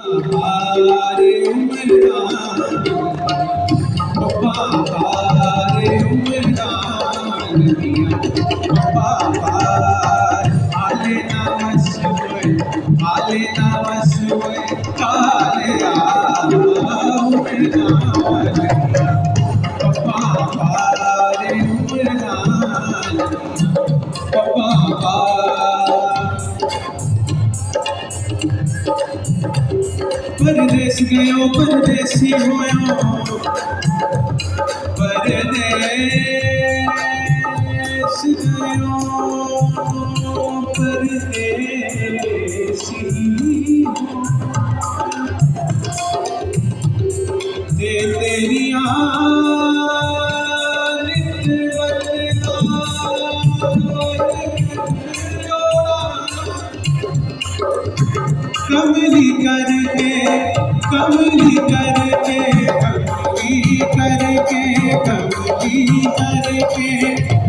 हारे उमरान बाबा हारे उमरान बाबा आले नामस्वय काले उमरान बाबा हारे उमरान बाबा परदेस गयो परदेसी होयो परदेस गयो परदेसी दे तेरी आलित कमली करके कमली करके कमली करके कमली करके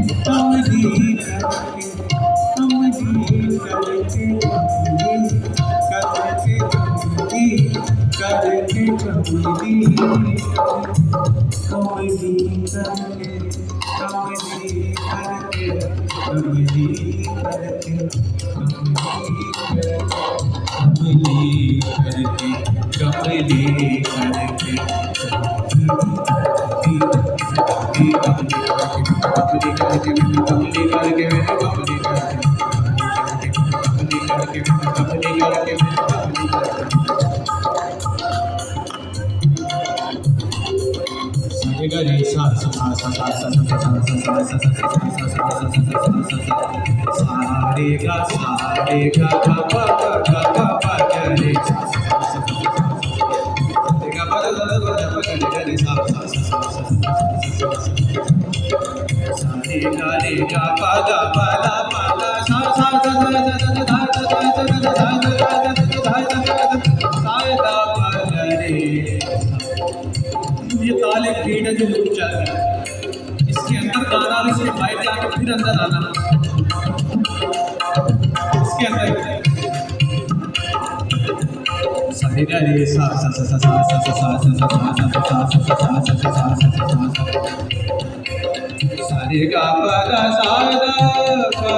कमली करके कमली करके करके कमली करके कमली कमली करके कमली करके कमली करके कमली करके कमली करके गरे सा सा सा सा सा सा रे गा सा रे गा गा गा गा गा गा रे सा रे गा गा गा गा गा रे सा सा रे गा पा गा पा ला पा ला सा सा सा सा सा सा ये ताल एक बीट है जो लूप चल रही है इसके अंदर गाना और इसके बाहर जाके फिर अंदर आना इसके अंदर सारे गा रे सा सा सा सा सा सा सा सारे गा पा गा सा गा पा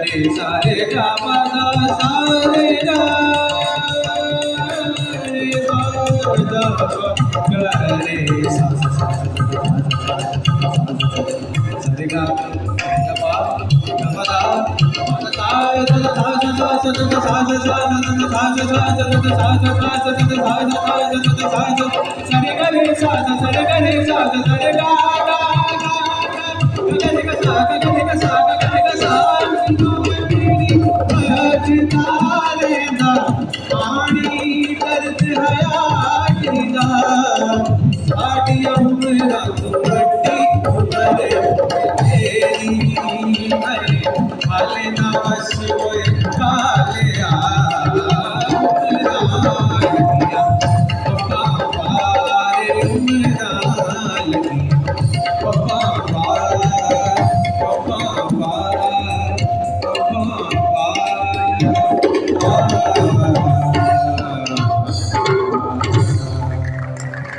रे सारे गा पा गा सारे गा रे सा सा सा सारे गा पा गा पा हाले नामस्वय